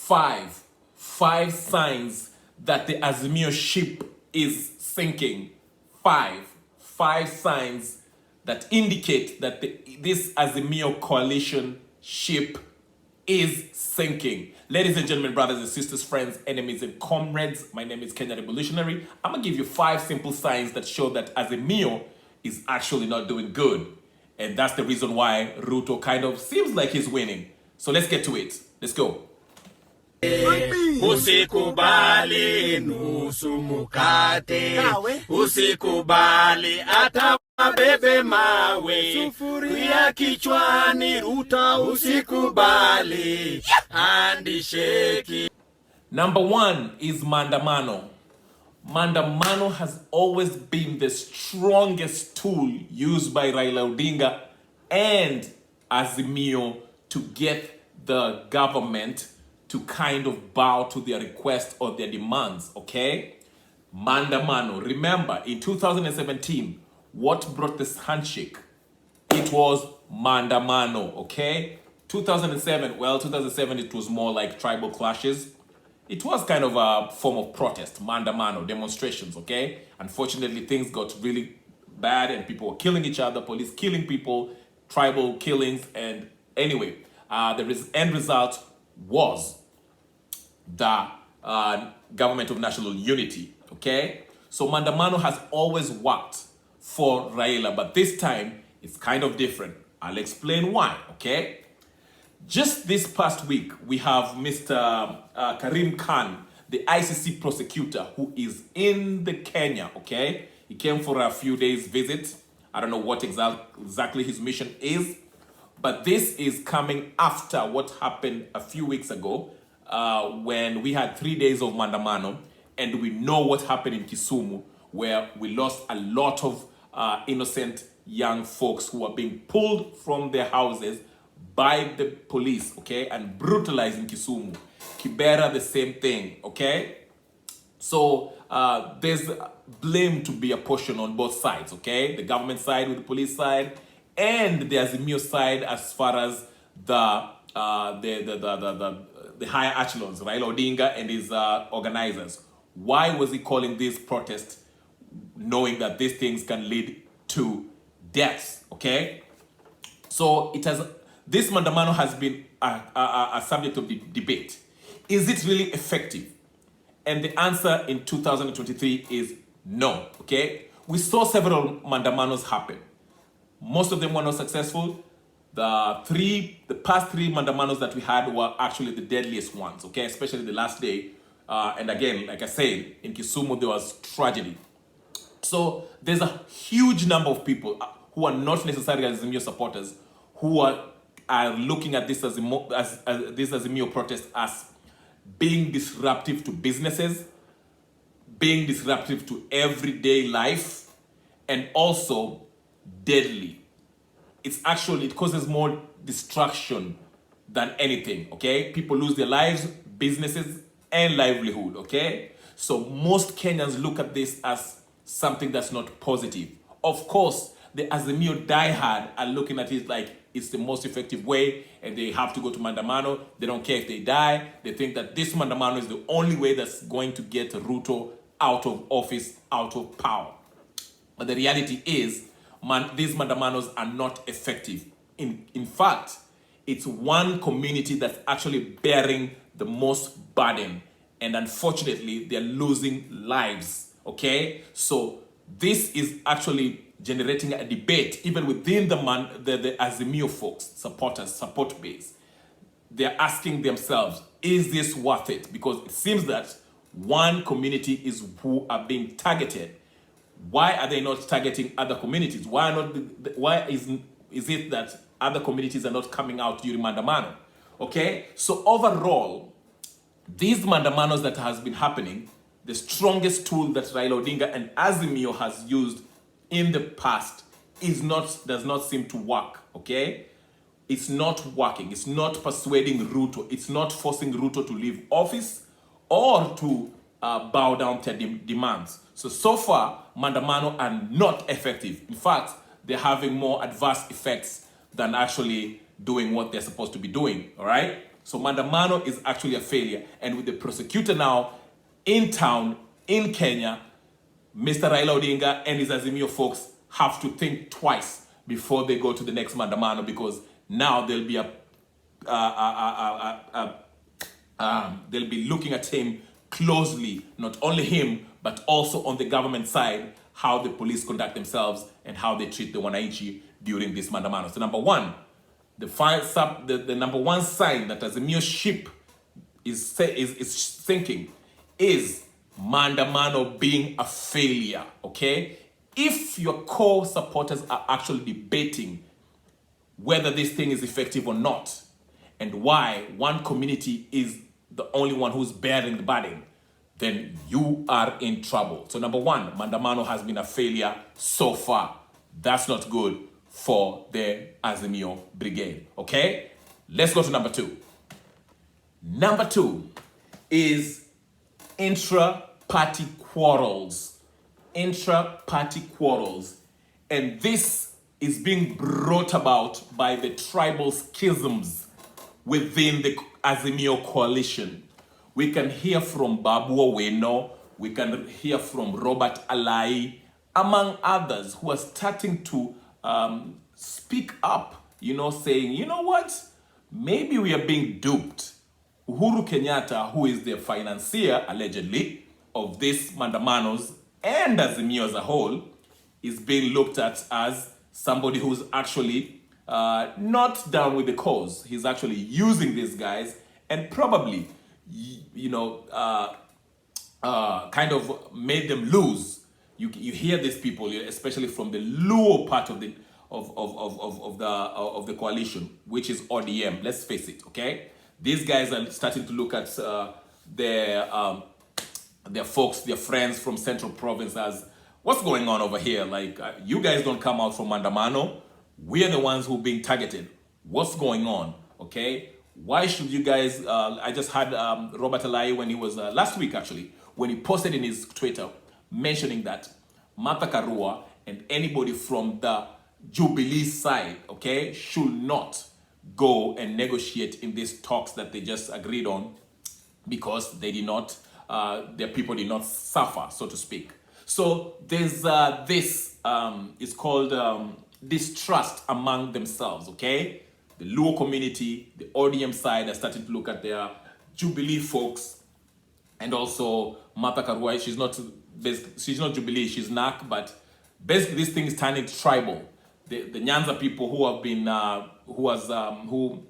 Five signs that the Azimio ship is sinking. Five signs that indicate that this Azimio coalition ship is sinking. Ladies and gentlemen, brothers and sisters, friends, enemies and comrades, my name is Kenya Revolutionary. I'm gonna give you 5 simple signs that show that Azimio is actually not doing good. And that's the reason why Ruto kind of seems like he's winning. So let's get to it. Let's go. Usikubali nusu mukate, usikubali ata mabebe mawe, sufuria kichwani Ruta usikubali, andisheki. Number 1 is Maandamano. Maandamano has always been the strongest tool used by Raila Odinga and Azimio to get the government to kind of bow to their request or their demands, okay? Maandamano. Remember, in 2017, what brought this handshake? It was Maandamano, okay? 2007, it was more like tribal clashes. It was kind of a form of protest, Maandamano, demonstrations, okay? Unfortunately, things got really bad and people were killing each other, police killing people, tribal killings, and anyway, the end result was the government of national unity, okay? So Maandamano has always worked for Raila, but this time it's kind of different. I'll explain why, okay? Just this past week, we have Mr. Karim Khan, the ICC prosecutor, who is in the Kenya, okay? He came for a few days visit. I don't know what exactly his mission is, but this is coming after what happened a few weeks ago when we had 3 days of Maandamano, and we know what happened in Kisumu, where we lost a lot of innocent young folks who are being pulled from their houses by the police, okay, and brutalized in Kisumu. Kibera, the same thing, okay? So there's blame to be apportioned on both sides, okay? The government side with the police side, and the Azimio side as far as the higher echelons, Raila Odinga and his organizers. Why was he calling this protest, knowing that these things can lead to deaths, okay? So this Maandamano has been a subject of debate. Is it really effective? And the answer in 2023 is no, okay? We saw several Maandamanos happen. Most of them were not successful. The past 3 Maandamanos that we had were actually the deadliest ones, okay? Especially the last day. And again, like I said, in Kisumu, there was tragedy. So there's a huge number of people who are not necessarily Azimio supporters who are looking at this Azimio protest as being disruptive to businesses, being disruptive to everyday life, and also deadly. It causes more destruction than anything, okay? People lose their lives, businesses, and livelihood, okay? So most Kenyans look at this as something that's not positive. Of course, the Azimio diehard are looking at it like it's the most effective way and they have to go to Maandamano. They don't care if they die. They think that this Maandamano is the only way that's going to get Ruto out of office, out of power. But the reality is, these Maandamanos are not effective. In fact, it's one community that's actually bearing the most burden. And unfortunately, they're losing lives, okay? So this is actually generating a debate even within the Azimio folks, support base. They're asking themselves, is this worth it? Because it seems that one community is who are being targeted. Why are they not targeting other communities? Why is it that other communities are not coming out during Maandamano? Okay, so overall, these Maandamanos that has been happening, the strongest tool that Raila Odinga and Azimio has used in the past does not seem to work, okay? It's not working. It's not persuading Ruto. It's not forcing Ruto to leave office or to bow down to demands. So far, Maandamano are not effective. In fact, they're having more adverse effects than actually doing what they're supposed to be doing, all right? So Mandamano is actually a failure. And with the prosecutor now in town, in Kenya, Mr. Raila Odinga and his Azimio folks have to think twice before they go to the next Mandamano, because now they'll be they'll be looking at him closely, not only him, but also on the government side, how the police conduct themselves and how they treat the Wananchi during this Mandamano. So number one, the number one sign that Azimio ship is sinking is Mandamano being a failure, okay? If your core supporters are actually debating whether this thing is effective or not, and why one community is the only one who's bearing the burden, then you are in trouble. So number one, Mandamano has been a failure so far. That's not good for the Azimio brigade, okay? Let's go to number two. Number two is intra-party quarrels. Intra-party quarrels. And this is being brought about by the tribal schisms within the Azimio coalition. We can hear from Babu Oweno, we can hear from Robert Alai, among others, who are starting to speak up, saying, you know what, maybe we are being duped. Uhuru Kenyatta, who is the financier, allegedly, of this Mandamanos and Azimio as a whole, is being looked at as somebody who's actually not down with the cause. He's actually using these guys and probably, kind of made them lose. You hear these people, especially from the Luo part of the coalition, which is ODM. Let's face it, okay? These guys are starting to look at their folks, their friends from Central Province as, what's going on over here? Like, you guys don't come out from Mandamano. We are the ones who are being targeted. What's going on? Okay? Why should you guys... I just had Robert Alai when he was... last week, actually, when he posted in his Twitter mentioning that Martha Karua and anybody from the Jubilee side, okay, should not go and negotiate in these talks that they just agreed on, because they did not... their people did not suffer, so to speak. So there's this, it's called distrust among themselves, okay? The Luo community, the ODM side are starting to look at their Jubilee folks, and also Martha Karua, she's not Jubilee, she's NAC, but basically this thing is turning tribal. The Nyanza people who have been, who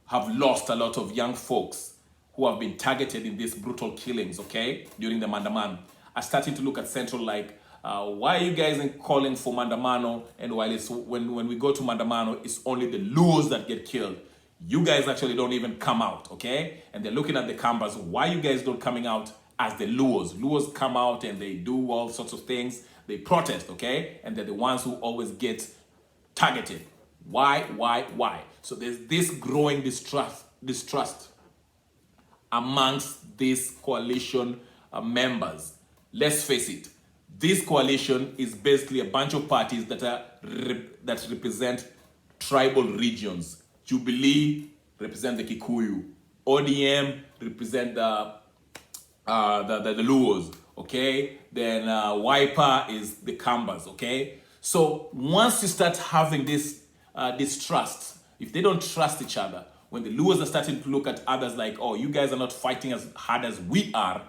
have lost a lot of young folks who have been targeted in these brutal killings, okay, during the Mandaman, are starting to look at Central like, why are you guys calling for Mandamano? And while it's when we go to Mandamano, it's only the Luos that get killed. You guys actually don't even come out, okay? And they're looking at the Kambas. Why you guys don't coming out as the Luos? Luos come out and they do all sorts of things. They protest, okay? And they're the ones who always get targeted. Why? So there's this growing distrust amongst these coalition members. Let's face it. This coalition is basically a bunch of parties that represent tribal regions. Jubilee represent the Kikuyu. ODM represent the Luos, okay? Then Wiper is the Kambas, okay? So once you start having this distrust, if they don't trust each other, when the Luos are starting to look at others like, oh, you guys are not fighting as hard as we are,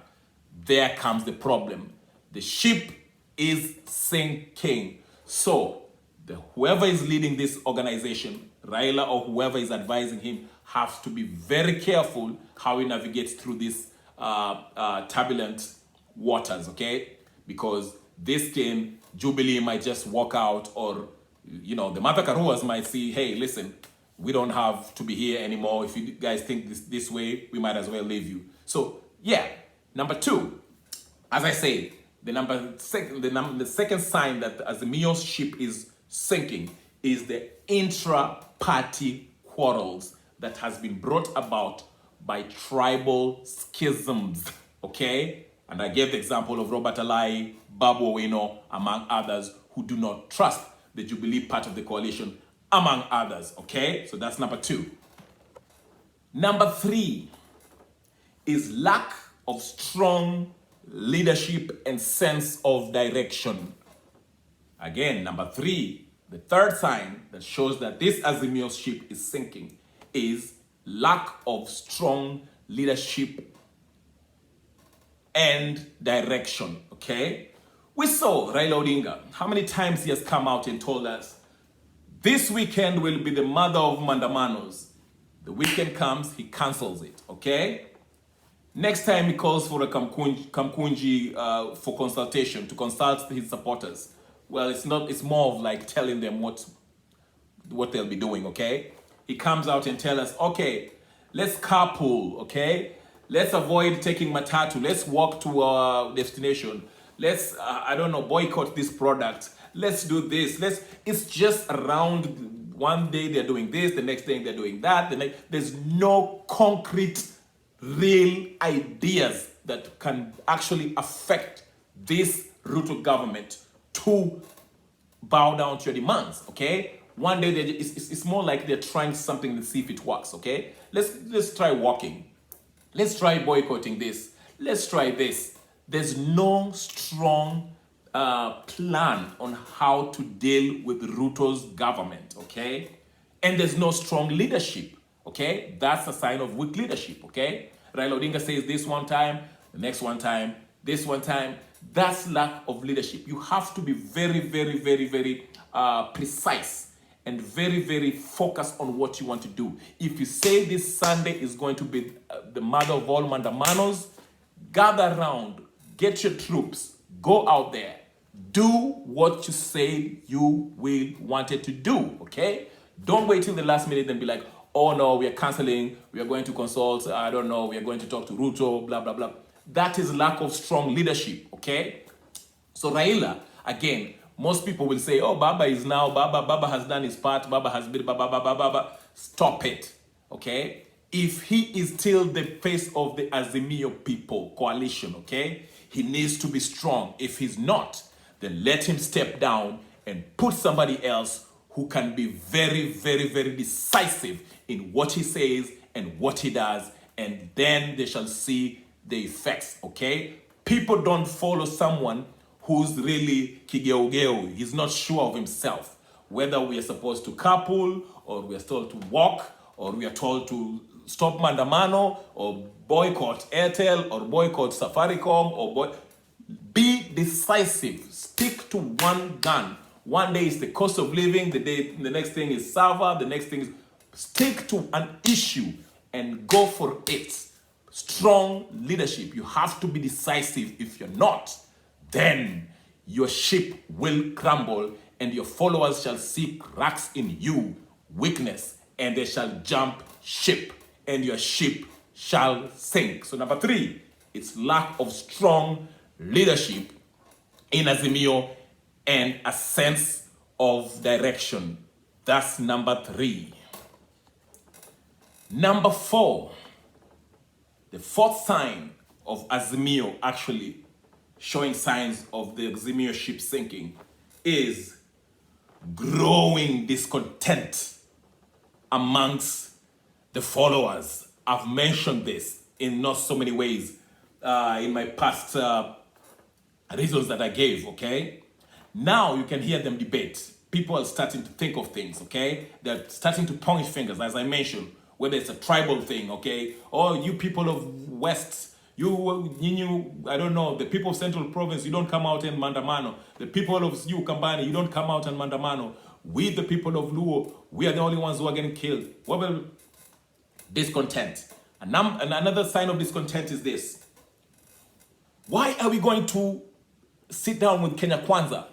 there comes the problem. The ship is sinking. So whoever is leading this organization, Raila or whoever is advising him, has to be very careful how he navigates through these turbulent waters, okay? Because this game, Jubilee might just walk out, or, the Martha Karuas might see, hey, listen, we don't have to be here anymore. If you guys think this way, we might as well leave you. So, yeah. Number two, as I say, the second sign that Azimio's ship is sinking is the intra-party quarrels that has been brought about by tribal schisms, okay? And I gave the example of Robert Alai, Babu Oweno, among others, who do not trust the Jubilee part of the coalition, among others, okay? So that's number two. Number 3 is lack of strong leadership and sense of direction. Again, number 3, the third sign that shows that this Azimio ship is sinking is lack of strong leadership and direction, okay? We saw Raila Odinga, how many times he has come out and told us, this weekend will be the mother of Mandamanos. The weekend comes, he cancels it, okay? Next time he calls for a Kamkunji for consultation, to consult his supporters. Well, it's more of like telling them what they'll be doing, okay? He comes out and tells us, okay, let's carpool, okay? Let's avoid taking matatu. Let's walk to our destination. Let's, I don't know, boycott this product. Let's do this. It's just around, one day they're doing this, the next day they're doing that. There's no concrete, real ideas that can actually affect this Ruto government to bow down to your demands, okay? One day it's more like they're trying something to see if it works, okay? Let's try walking. Let's try boycotting this. Let's try this. There's no strong plan on how to deal with Ruto's government, okay? And there's no strong leadership, okay? That's a sign of weak leadership, okay? Raila Odinga says this one time, the next one time, this one time. That's lack of leadership. You have to be very, very, very, very precise and very, very focused on what you want to do. If you say this Sunday is going to be the mother of all Mandamanos, gather around, get your troops, go out there, do what you say you will wanted to do, okay? Don't wait till the last minute and be like, oh no, we are canceling, we are going to consult, I don't know, we are going to talk to Ruto, blah, blah, blah. That is lack of strong leadership, okay? So Raila, again, most people will say, oh, Baba is now, Baba has done his part, Baba has been, Baba. Stop it, okay? If he is still the face of the Azimio people coalition, okay? He needs to be strong. If he's not, then let him step down and put somebody else who can be very, very, very decisive in what he says and what he does, and then they shall see the effects, okay? People don't follow someone who's really kigeugeu. He's not sure of himself. Whether we are supposed to carpool, or we are told to walk, or we are told to stop Mandamano, or boycott Airtel, or boycott Safaricom, or be decisive. Stick to one gun. One day is the cost of living, the next thing is Sava, the next thing is... Stick to an issue and go for it. Strong leadership. You have to be decisive. If you're not, then your ship will crumble and your followers shall see cracks in you, weakness, and they shall jump ship and your ship shall sink. So number 3, it's lack of strong leadership in Azimio and a sense of direction. That's number 3. Number 4, the fourth sign of Azimio actually showing signs of the Azimio ship sinking is growing discontent amongst the followers. I've mentioned this in not so many ways in my past reasons that I gave, okay? Now you can hear them debate. People are starting to think of things, okay? They're starting to point fingers, as I mentioned, whether it's a tribal thing, okay? Or you people of West, you, I don't know, the people of Central Province, you don't come out in Mandamano. The people of Kambani, you don't come out in Mandamano. We, the people of Luo, we are the only ones who are getting killed. What will discontent? And another sign of discontent is this. Why are we going to sit down with Kenya Kwanza,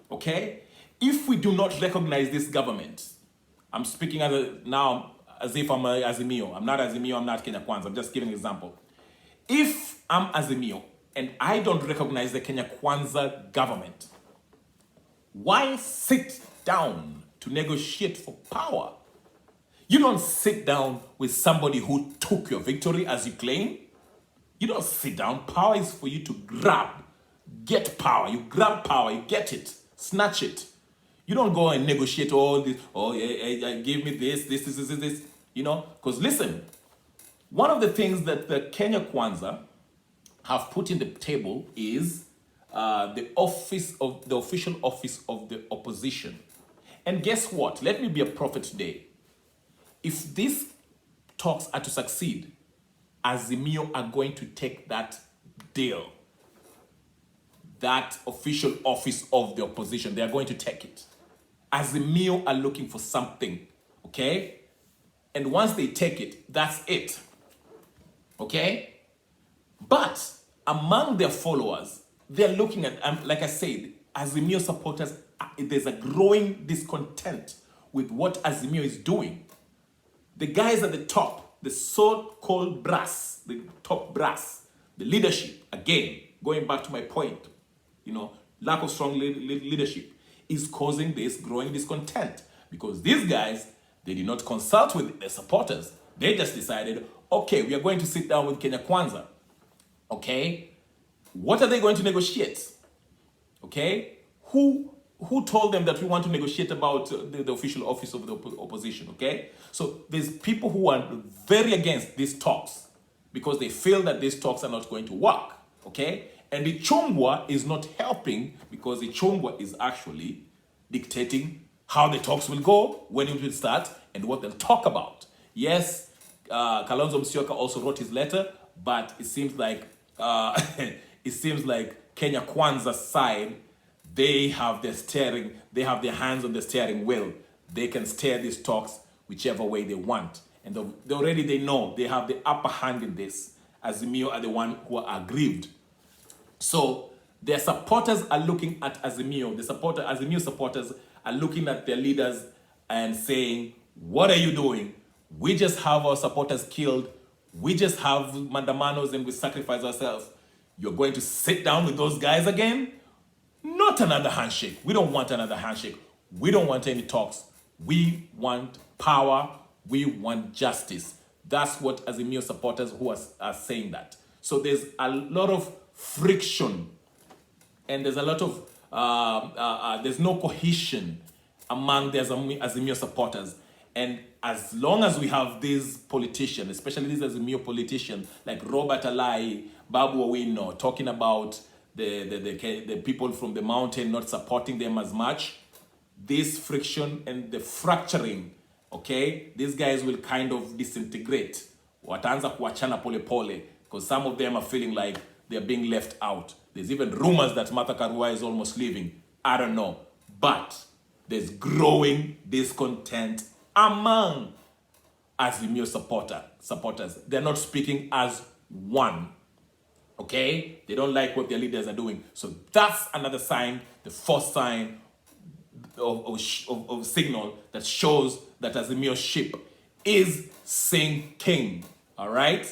okay? If we do not recognize this government, I'm speaking as if I'm Azimio. I'm not Azimio, I'm not Kenya Kwanza. I'm just giving an example. If I'm Azimio and I don't recognize the Kenya Kwanza government, why sit down to negotiate for power? You don't sit down with somebody who took your victory as you claim. You don't sit down. Power is for you to grab. Get power. You grab power, you get it. Snatch it. You don't go and negotiate all this. Oh, yeah, give me this. You know? Because listen, One of the things that the Kenya Kwanza have put in the table is the official office of the opposition. And guess what? Let me be a prophet today. If these talks are to succeed, Azimio are going to take that deal, that official office of the opposition. They are going to take it. Azimio are looking for something, okay? And once they take it, that's it, okay? But among their followers, they're looking at, like I said, Azimio supporters, there's a growing discontent with what Azimio is doing. The guys at the top, the so-called brass, the top brass, the leadership, again, going back to my point, lack of strong leadership is causing this growing discontent, because these guys, they did not consult with their supporters. They just decided, okay, we are going to sit down with Kenya Kwanza. Okay, what are they going to negotiate? Okay, who told them that we want to negotiate about the official office of the opposition? Okay, so there's people who are very against these talks because they feel that these talks are not going to work. Okay, and the Chungwa is not helping because the Chungwa is actually dictating how the talks will go, when it will start, and what they'll talk about. Yes, Kalonzo Musyoka also wrote his letter, but it seems like Kenya Kwanza's side, they have their hands on the steering wheel. They can steer these talks whichever way they want. And they know they have the upper hand in this. Azimio are the one who are aggrieved. So their supporters are looking at Azimio. Azimio supporters are looking at their leaders and saying, what are you doing? We just have our supporters killed. We just have mandamanos and we sacrifice ourselves. You're going to sit down with those guys again? Not another handshake. We don't want another handshake. We don't want any talks. We want power. We want justice. That's what Azimio supporters who are saying that. So there's a lot of friction, and there's a lot of there's no cohesion among the Azimio supporters. And as long as we have these politicians, especially these Azimio politicians like Robert Alai, Babu Owino, talking about the people from the mountain not supporting them as much, this friction and the fracturing, okay, these guys will kind of disintegrate. Wataanza kuachana pole pole, because some of them are feeling like they're being left out. There's even rumors that Martha Karua is almost leaving. I don't know. But there's growing discontent among Azimio supporters. They're not speaking as one. Okay? They don't like what their leaders are doing. So that's another sign, the fourth sign of signal that shows that Azimio's ship is sinking. All right?